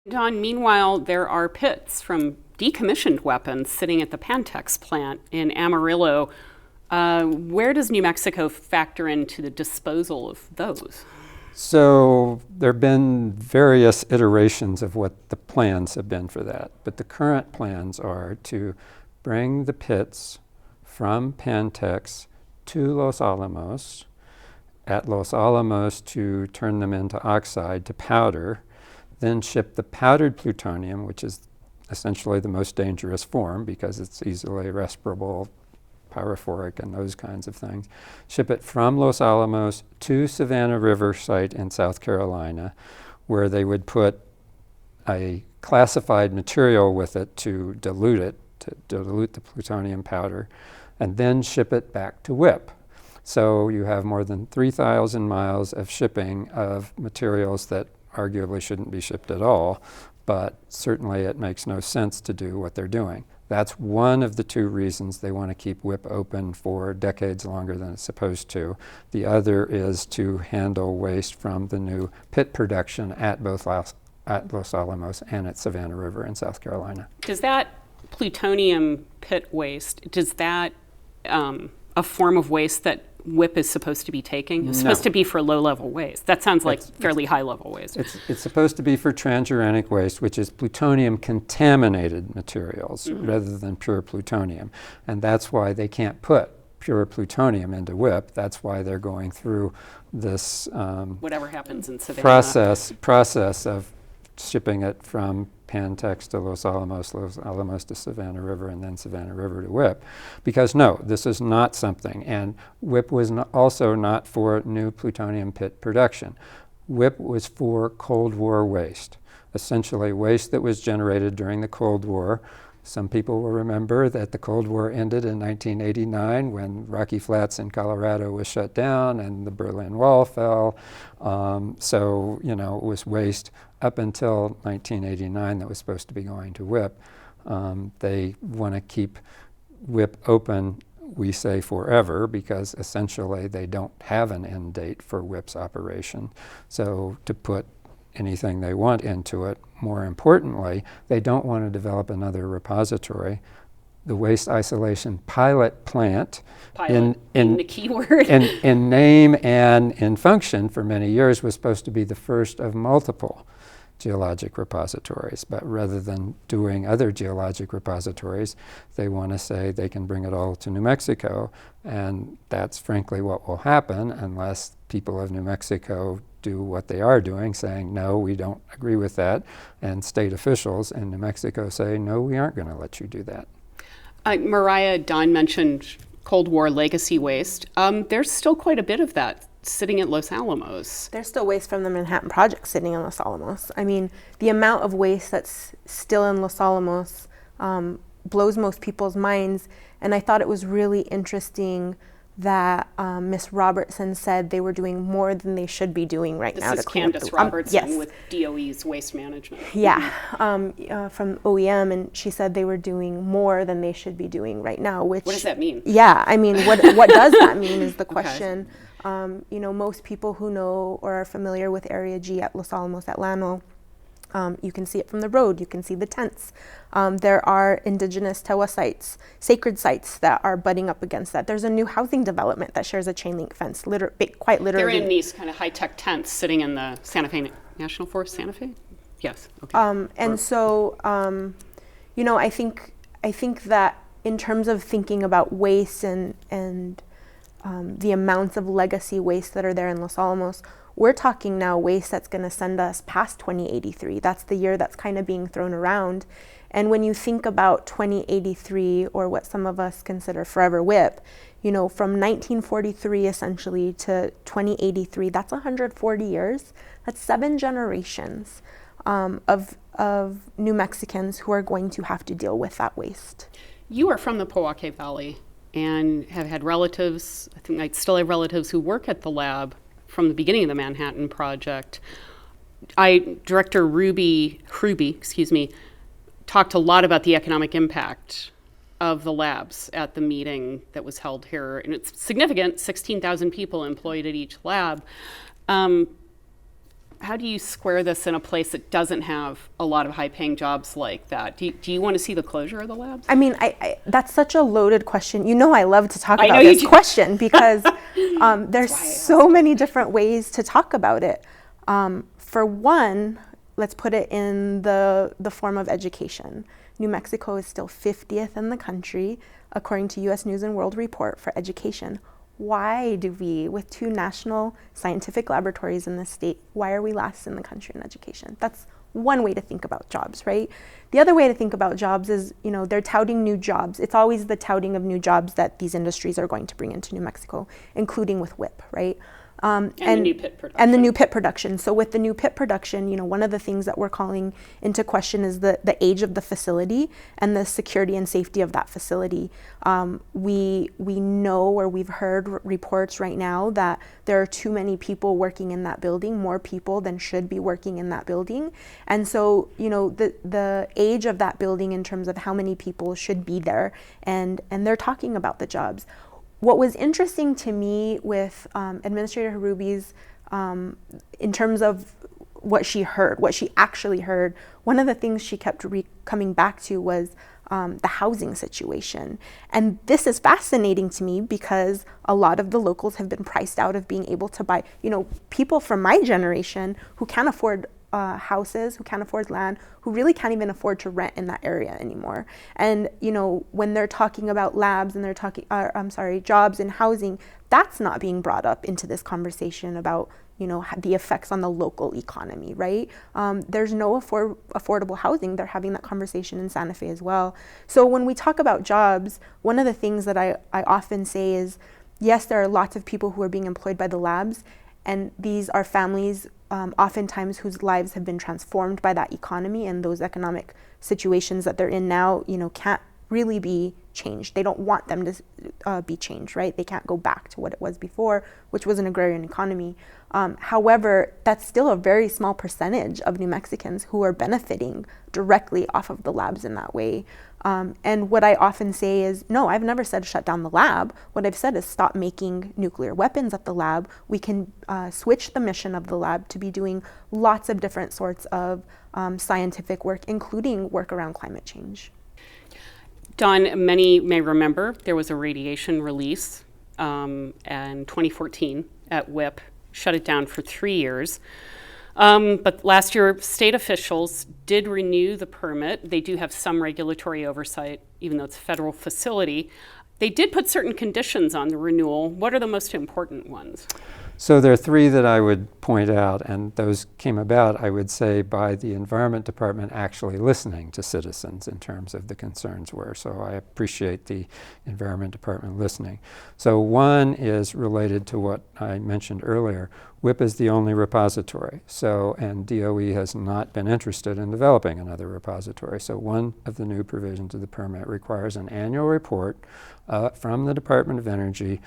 Don, meanwhile, there are pits from decommissioned weapons sitting at the Pantex plant in Amarillo. Where does New Mexico factor into the disposal of those? So there have been various iterations of what the plans have been for that, but the current plans are to bring the pits from Pantex to Los Alamos, at Los Alamos to turn them into oxide to powder, then ship the powdered plutonium, which is essentially the most dangerous form because it's easily respirable, pyrophoric, and those kinds of things. Ship it from Los Alamos to Savannah River site in South Carolina, where they would put a classified material with it to dilute the plutonium powder, and then ship it back to WIPP. So you have more than 3,000 miles of shipping of materials that arguably shouldn't be shipped at all, but certainly it makes no sense to do what they're doing. That's one of the two reasons they want to keep WIPP open for decades longer than it's supposed to. The other is to handle waste from the new pit production at both Los Alamos and at Savannah River in South Carolina. Does that plutonium pit waste, does that a form of waste that WIPP is supposed to be taking? It's supposed to be for low-level waste. That sounds like fairly high-level waste. It's supposed to be for transuranic waste, which is plutonium-contaminated materials rather than pure plutonium. And that's why they can't put pure plutonium into WIPP. That's why they're going through this whatever happens in Savannah. process of shipping it from Pantex to Los Alamos to Savannah River, and then Savannah River to WIPP. Because no, this is not something, and WIPP was also not for new plutonium pit production. WIPP was for Cold War waste, essentially waste that was generated during the Cold War. Some people will remember that the Cold War ended in 1989 when Rocky Flats in Colorado was shut down and the Berlin Wall fell. So, it was waste up until 1989 that was supposed to be going to WIPP. They want to keep WIPP open, we say forever, because essentially they don't have an end date for WIPP's operation. So to put anything they want into it. More importantly, they don't want to develop another repository. The waste isolation pilot plant, in the keyword, in name and in function for many years, was supposed to be the first of multiple geologic repositories. But rather than doing other geologic repositories, they want to say they can bring it all to New Mexico. And that's frankly what will happen unless people of New Mexico do what they are doing, saying, no, we don't agree with that. And state officials in New Mexico say, no, we aren't going to let you do that. Mariah, Don mentioned Cold War legacy waste. There's still quite a bit of that sitting at Los Alamos. There's still waste from the Manhattan Project sitting in Los Alamos. I mean, the amount of waste that's still in Los Alamos blows most people's minds. And I thought it was really interesting that Ms. Robertson said they were doing more than they should be doing right now to clean up the This is Candace Robertson yes. with DOE's Waste Management. Yeah, from OEM, and she said they were doing more than they should be doing right now. Which, what does that mean? Yeah, I mean, what does that mean is the question. Okay. Most people who know or are familiar with Area G at Los Alamos, Atlanta, you can see it from the road. You can see the tents. There are indigenous Tewa sites, sacred sites that are butting up against that. There's a new housing development that shares a chain link fence, quite literally. They're in these kind of high-tech tents sitting in the Santa Fe National Forest, Santa Fe? Yes. Okay. I think that in terms of thinking about waste and the amounts of legacy waste that are there in Los Alamos, we're talking now waste that's going to send us past 2083. That's the year that's kind of being thrown around. And when you think about 2083, or what some of us consider forever WIPP, from 1943 essentially to 2083, that's 140 years. That's 7 generations of New Mexicans who are going to have to deal with that waste. You are from the Pojoaque Valley and have had relatives, I think I still have relatives who work at the lab from the beginning of the Manhattan Project. Director Hruby, talked a lot about the economic impact of the labs at the meeting that was held here. And it's significant, 16,000 people employed at each lab. how do you square this in a place that doesn't have a lot of high-paying jobs like that? Do you want to see the closure of the labs? I mean, I that's such a loaded question. You know, I love to talk I know about you this do. question because there's why I so many different ways to talk about it. For one, let's put it in the form of education. New Mexico is still 50th in the country, according to U.S. News and World Report, for education. Why do we, with 2 national scientific laboratories in the state, why are we last in the country in education? That's one way to think about jobs, right? The other way to think about jobs is, you know, they're touting new jobs. It's always the touting of new jobs that these industries are going to bring into New Mexico, including with WIP, right? And the new pit production. And the new pit production. So with the new pit production, you know, one of the things that we're calling into question is the age of the facility and the security and safety of that facility. We know, or we've heard reports right now, that there are too many people working in that building, more people than should be working in that building. And so, you know, the age of that building in terms of how many people should be there, and they're talking about the jobs. What was interesting to me with Administrator Harubi's, in terms of what she heard, what she actually heard, one of the things she kept coming back to was the housing situation. And this is fascinating to me because a lot of the locals have been priced out of being able to buy, you know, people from my generation who can't afford houses, who can't afford land, who really can't even afford to rent in that area anymore. And, you know, when they're talking about labs and they're talking, jobs and housing, that's not being brought up into this conversation about, you know, the effects on the local economy, right? There's no affordable housing. They're having that conversation in Santa Fe as well. So when we talk about jobs, one of the things that I often say is, yes, there are lots of people who are being employed by the labs, and these are families oftentimes whose lives have been transformed by that economy, and those economic situations that they're in now, you know, can't really be changed. They don't want them to be changed, right? They can't go back to what it was before, which was an agrarian economy. However, that's still a very small percentage of New Mexicans who are benefiting directly off of the labs in that way. And what I often say is, no, I've never said shut down the lab. What I've said is stop making nuclear weapons at the lab. We can switch the mission of the lab to be doing lots of different sorts of scientific work, including work around climate change. Dawn, many may remember there was a radiation release in 2014 at WIP, shut it down for 3 years. But last year, state officials did renew the permit. They do have some regulatory oversight, even though it's a federal facility. They did put certain conditions on the renewal. What are the most important ones? So there are 3 that I would point out, and those came about, I would say, by the Environment Department actually listening to citizens in terms of the concerns were. So I appreciate the Environment Department listening. So one is related to what I mentioned earlier. WIP is the only repository, and DOE has not been interested in developing another repository. So one of the new provisions of the permit requires an annual report from the Department of Energy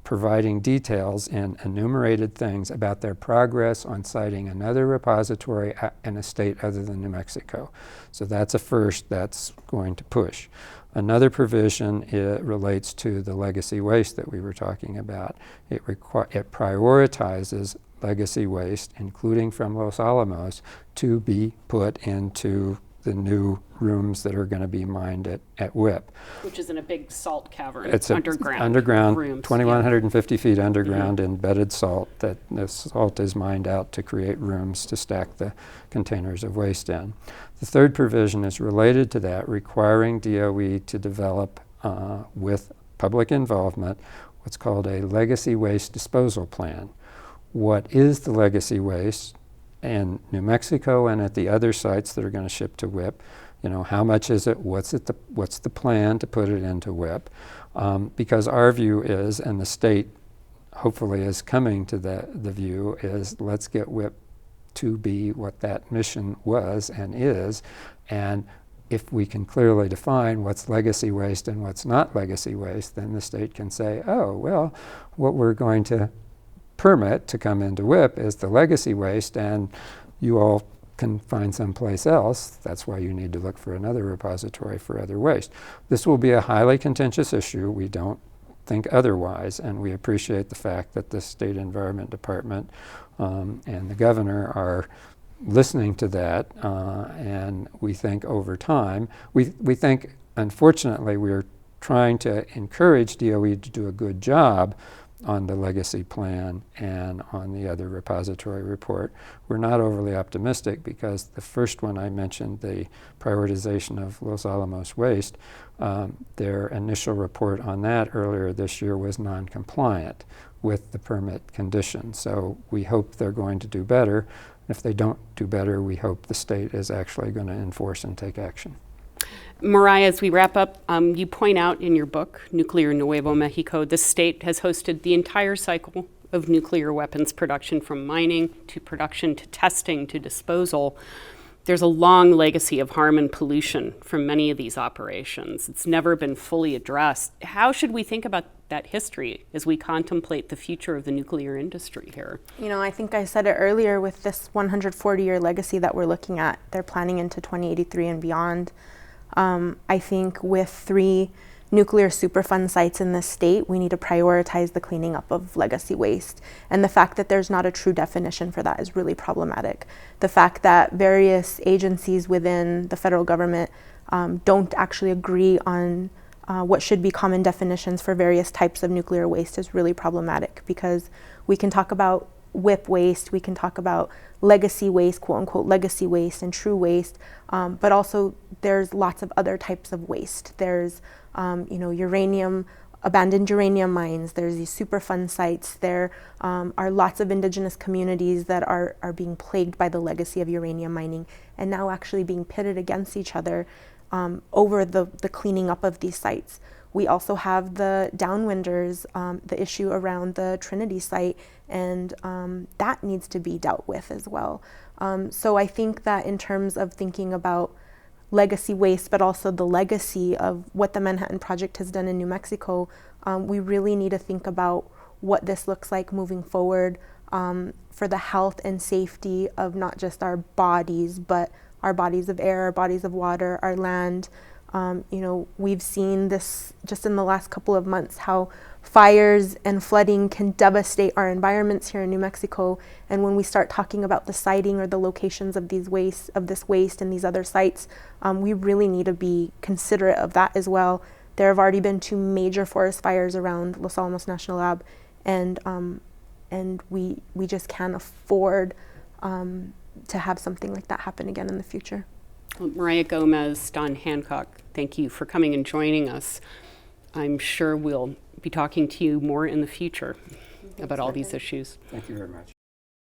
providing details and enumerated things about their progress on siting another repository in a state other than New Mexico. So that's a first that's going to push. Another provision relates to the legacy waste that we were talking about. It prioritizes legacy waste, including from Los Alamos, to be put into the new rooms that are going to be mined at WIP. Which is in a big salt cavern, It's underground rooms. 2,150 feet underground, embedded salt, that the salt is mined out to create rooms to stack the containers of waste in. The third provision is related to that, requiring DOE to develop, with public involvement, what's called a legacy waste disposal plan. What is the legacy waste in New Mexico and at the other sites that are going to ship to WIP? You know, how much is it? What's the plan to put it into WIP? Because our view is, and the state hopefully is coming to the view, is let's get WIP to be what that mission was and is, and if we can clearly define what's legacy waste and what's not legacy waste, then the state can say, oh, well, what we're going to permit to come into WIP is the legacy waste, and you all can find someplace else. That's why you need to look for another repository for other waste. This will be a highly contentious issue. We don't think otherwise, and we appreciate the fact that the State Environment Department and the governor are listening to that, and we think over time, we think, unfortunately, we're trying to encourage DOE to do a good job on the legacy plan and on the other repository report. We're not overly optimistic because the first one I mentioned, the prioritization of Los Alamos waste, their initial report on that earlier this year was non-compliant with the permit conditions. So we hope they're going to do better. If they don't do better, we hope the state is actually going to enforce and take action. Mariah, as we wrap up, you point out in your book, Nuclear Nuevo Mexico, the state has hosted the entire cycle of nuclear weapons production, from mining to production to testing to disposal. There's a long legacy of harm and pollution from many of these operations. It's never been fully addressed. How should we think about that history as we contemplate the future of the nuclear industry here? You know, I think I said it earlier with this 140-year legacy that we're looking at. They're planning into 2083 and beyond. I think with 3 nuclear Superfund sites in this state, we need to prioritize the cleaning up of legacy waste. And the fact that there's not a true definition for that is really problematic. The fact that various agencies within the federal government don't actually agree on what should be common definitions for various types of nuclear waste is really problematic, because we can talk about WIPP waste, we can talk about legacy waste, quote unquote legacy waste, and true waste, but also there's lots of other types of waste. There's uranium, abandoned uranium mines, there's these Superfund sites, there are lots of indigenous communities that are being plagued by the legacy of uranium mining and now actually being pitted against each other over the cleaning up of these sites. We also have the downwinders, the issue around the Trinity site, and that needs to be dealt with as well. So I think that in terms of thinking about legacy waste, but also the legacy of what the Manhattan Project has done in New Mexico, we really need to think about what this looks like moving forward for the health and safety of not just our bodies, but our bodies of air, our bodies of water, our land. We've seen this just in the last couple of months, how fires and flooding can devastate our environments here in New Mexico. And when we start talking about the siting or the locations of this waste and these other sites, we really need to be considerate of that as well. There have already been 2 major forest fires around Los Alamos National Lab, and we just can't afford to have something like that happen again in the future. Well, Mariah Gomez, Don Hancock, thank you for coming and joining us. I'm sure we'll be talking to you more in the future about all these issues. Thank you very much.